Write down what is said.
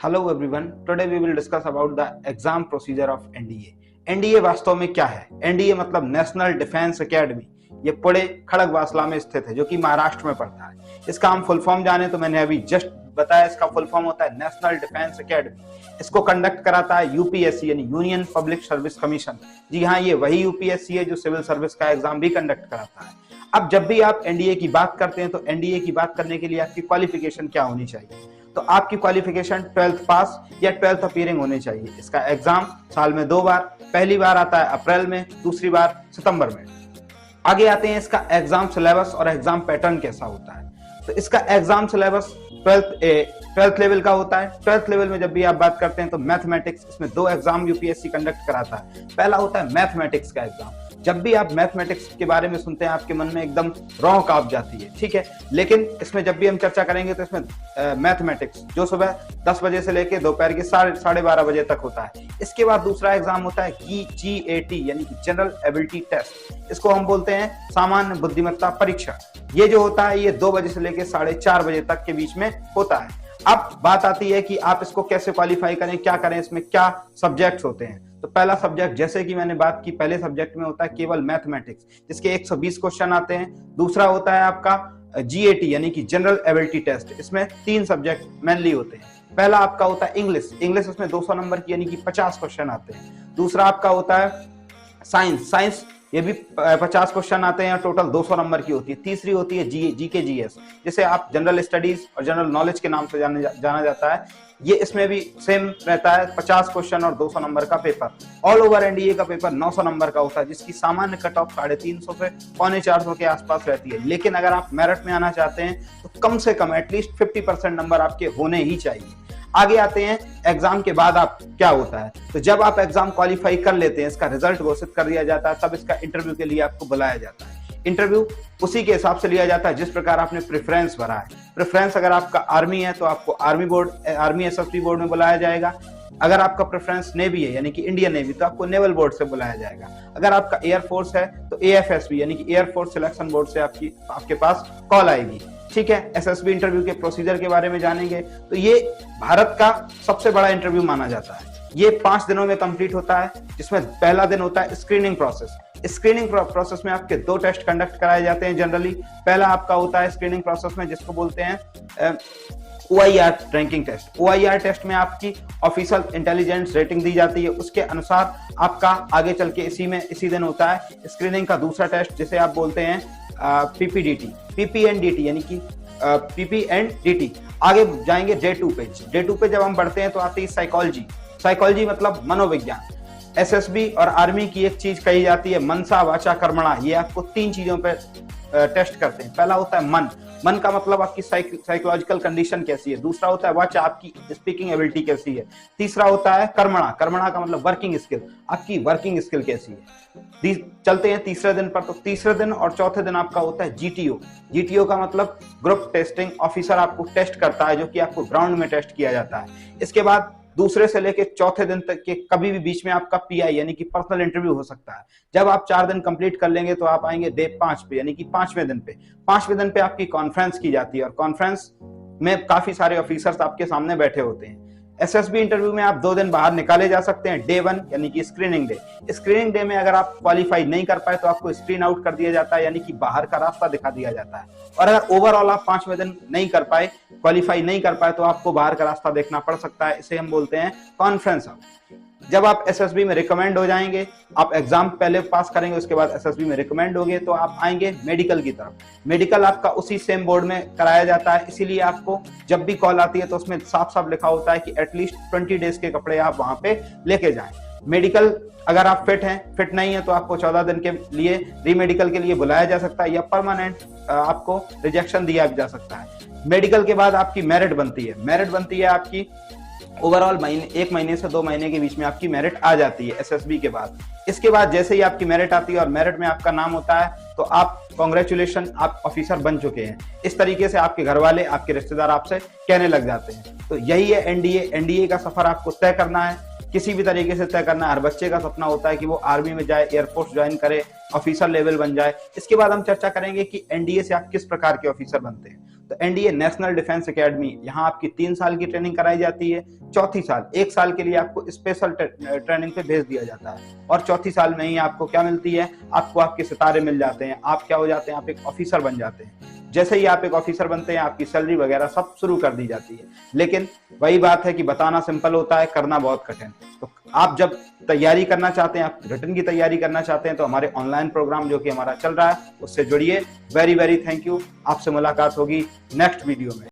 Hello everyone. Today we will discuss about the exam procedure of NDA. NDA वास्तव में क्या है? NDA मतलब नेशनल डिफेंस एकेडमी। ये पुणे खड़गवासला में स्थित है, जो कि महाराष्ट्र में पड़ता है। इसका हम फुल फॉर्म जाने तो मैंने अभी जस्ट बताया, इसका फुल फॉर्म होता है नेशनल डिफेंस एकेडमी। इसको कंडक्ट कराता है यूपीएससी यानी यूनियन पब्लिक सर्विस कमीशन। जी हाँ, ये वही यूपीएससी है जो सिविल सर्विस का एग्जाम भी कंडक्ट कराता है। अब जब भी आप एनडीए की बात करते हैं तो एनडीए की बात करने के लिए आपकी क्वालिफिकेशन क्या होनी चाहिए? तो आपकी क्वालिफिकेशन 12th पास या 12th अपीयरिंग होनी चाहिए। इसका एग्जाम साल में 2 बार, पहली बार आता है अप्रैल में, दूसरी बार सितंबर में। आगे आते हैं इसका एग्जाम सिलेबस और एग्जाम पैटर्न कैसा होता है। तो इसका एग्जाम सिलेबस 12th लेवल का होता है। 12th लेवल में जब भी आप बात करते हैं तो मैथमेटिक्स, इसमें 2 एग्जाम यूपीएससी कंडक्ट कराता है। पहला होता है मैथमेटिक्स का एग्जाम। जब भी आप मैथमेटिक्स के बारे में सुनते हैं आपके मन में एकदम रौं कांप जाती है, ठीक है। लेकिन इसमें जब भी हम चर्चा करेंगे तो इसमें मैथमेटिक्स जो सुबह 10 बजे से लेकर दोपहर के 12:30 बजे तक होता है। इसके बाद दूसरा एग्जाम होता है GAT यानी कि जनरल एबिलिटी टेस्ट। इसको हम बोलते हैं सामान्य बुद्धिमत्ता परीक्षा। ये जो होता है ये 2 बजे से लेकर 4:30 बजे तक के बीच में होता है। अब बात आती है कि आप इसको कैसे क्वालिफाई करें, क्या करें, इसमें क्या सब्जेक्ट्स होते हैं। तो पहला सब्जेक्ट, जैसे कि मैंने बात की, पहले सब्जेक्ट में होता है केवल मैथमेटिक्स, जिसके 120 क्वेश्चन आते हैं। दूसरा होता है आपका GAT यानी कि जनरल एबिलिटी टेस्ट। इसमें 3 सब्जेक्ट मेनली होते हैं। पहला आपका होता है इंग्लिश। इसमें 200 नंबर की यानी कि 50 क्वेश्चन आते हैं। दूसरा आपका होता है साइंस, ये भी 50 क्वेश्चन आते हैं, टोटल 200 नंबर की होती है। तीसरी होती है जीके जीएस, जिसे आप जनरल स्टडीज और जनरल नॉलेज के नाम से जाना जाता है। ये इसमें भी सेम रहता है, 50 क्वेश्चन और 200 नंबर का पेपर। ऑल ओवर एनडीए का पेपर 900 नंबर का होता है, जिसकी सामान्य कट ऑफ 350 से 450 के आसपास रहती है। लेकिन अगर आप मेरिट में आना चाहते हैं तो कम से कम एटलीस्ट 50% नंबर आपके होने ही चाहिए। आगे आते हैं एग्जाम के बाद आप क्या होता है। तो जब आप एग्जाम क्वालिफाई कर लेते हैं, इसका रिजल्ट घोषित कर दिया जाता है, तब इसका इंटरव्यू के लिए आपको बुलाया जाता है। इंटरव्यू उसी के हिसाब से लिया जाता है जिस प्रकार आपने प्रेफरेंस भरा है। प्रेफरेंस अगर आपका आर्मी है तो आपको आर्मी एसएसबी बोर्ड में बुलाया जाएगा। अगर आपका प्रेफरेंस नेवी है यानी कि इंडियन नेवी, तो आपको नेवल बोर्ड से बुलाया जाएगा। अगर आपका एयरफोर्स है तो एएफएसबी यानी कि एयरफोर्स सिलेक्शन बोर्ड से आपके पास कॉल आएगी, ठीक है। एसएसबी इंटरव्यू के प्रोसीजर के बारे में जानेंगे। तो ये भारत का सबसे बड़ा इंटरव्यू माना जाता है। ये 5 दिनों में कंप्लीट होता है, जिसमें पहला दिन होता है स्क्रीनिंग प्रोसेस। स्क्रीनिंग प्रोसेस में आपके 2 टेस्ट कंडक्ट कराए जाते हैं जनरली। पहला आपका होता है स्क्रीनिंग प्रोसेस में, जिसको बोलते हैं OIR ranking test. OIR test में आपकी ऑफिशियल इंटेलिजेंस रेटिंग दी जाती है। उसके अनुसार आपका आगे चल के इसी दिन होता है स्क्रीनिंग का दूसरा टेस्ट, जिसे आप बोलते हैं PPNDT यानी कि PPNDT। आगे जाएंगे डे 2 पे जब हम बढ़ते हैं तो आती है साइकोलॉजी मतलब मनोविज्ञान। एसएसबी और आर्मी की एक चीज कही जाती है मनसा वाचा कर्मणा। ये आपको 3 चीजों पे टेस्ट करते हैं। पहला होता है मन का मतलब आपकी साइकोलॉजिकल कंडीशन कैसी है। दूसरा होता है वाचा, आपकी स्पीकिंग एबिलिटी कैसी है। तीसरा होता है कर्मणा का मतलब वर्किंग स्किल, आपकी वर्किंग स्किल कैसी है। चलते हैं तीसरे दिन पर। तो तीसरे दिन और चौथे दिन आपका होता है जीटीओ का मतलब ग्रुप टेस्टिंग ऑफिसर आपको टेस्ट करता है, जो कि आपको ग्राउंड में टेस्ट किया जाता है। इसके बाद दूसरे से लेके चौथे दिन तक के कभी भी बीच में आपका PI यानी कि पर्सनल इंटरव्यू हो सकता है। जब आप 4 दिन कंप्लीट कर लेंगे तो आप आएंगे डे 5 पे यानी कि 5वें दिन पे। 5वें दिन पे आपकी कॉन्फ्रेंस की जाती है और कॉन्फ्रेंस में काफी सारे ऑफिसर्स आपके सामने बैठे होते हैं। एसएसबी इंटरव्यू में आप 2 दिन बाहर निकाले जा सकते हैं। डे 1 यानी कि स्क्रीनिंग डे में अगर आप क्वालिफाई नहीं कर पाए तो आपको स्क्रीन आउट कर दिया जाता है यानी कि बाहर का रास्ता दिखा दिया जाता है। और अगर ओवरऑल आप 5वें दिन नहीं कर पाए, क्वालिफाई नहीं कर पाए, तो आपको बाहर का रास्ता देखना पड़ सकता है। इसे हम बोलते हैं कॉन्फ्रेंस आउट। जब आप एसएसबी में रिकमेंड हो जाएंगे, आप एग्जाम पहले पास करेंगे, उसके बाद एसएसबी में रिकमेंड होंगे, तो आप आएंगे मेडिकल की तरफ। मेडिकल आपका उसी सेम बोर्ड में कराया जाता है, इसीलिए आपको जब भी कॉल आती है तो उसमें साफ साफ लिखा होता है कि एटलीस्ट 20 डेज के कपड़े आप वहां पे लेके जाएं। मेडिकल अगर आप फिट नहीं है तो आपको 14 दिन के लिए रीमेडिकल के लिए बुलाया जा सकता है, या परमानेंट आपको रिजेक्शन दिया जा सकता है। मेडिकल के बाद आपकी मेरिट बनती है आपकी ओवरऑल 1 महीने से 2 महीने के बीच में आपकी मेरिट आ जाती है एसएसबी के बाद। इसके बाद जैसे ही आपकी मेरिट आती है और मेरिट में आपका नाम होता है तो आप कांग्रेचुलेशन, आप ऑफिसर बन चुके हैं। इस तरीके से आपके घर वाले, आपके रिश्तेदार आपसे कहने लग जाते हैं। तो यही है एनडीए का सफर आपको तय करना है, किसी भी तरीके से तय करना है। हर बच्चे का सपना होता है कि वो आर्मी में जाए, एयरफोर्स ज्वाइन करे, ऑफिसर लेवल बन जाए। इसके बाद हम चर्चा करेंगे कि एनडीए से आप किस प्रकार के ऑफिसर बनते हैं। तो एनडीए नेशनल डिफेंस एकेडमी, यहाँ आपकी 3 साल की ट्रेनिंग कराई जाती है। चौथी साल 1 साल के लिए आपको स्पेशल ट्रेनिंग पे भेज दिया जाता है, और चौथी साल में ही आपको क्या मिलती है, आपको आपके सितारे मिल जाते हैं, आप क्या हो जाते हैं, आप एक ऑफिसर बन जाते हैं। जैसे ही आप एक ऑफिसर बनते हैं, आपकी सैलरी वगैरह सब शुरू कर दी जाती है। लेकिन वही बात है कि बताना सिंपल होता है, करना बहुत कठिन। तो आप जब तैयारी करना चाहते हैं, आप रिटर्न की तैयारी करना चाहते हैं, तो हमारे ऑनलाइन प्रोग्राम जो कि हमारा चल रहा है उससे जुड़िए। Very very thank you. आपसे मुलाकात होगी नेक्स्ट वीडियो में।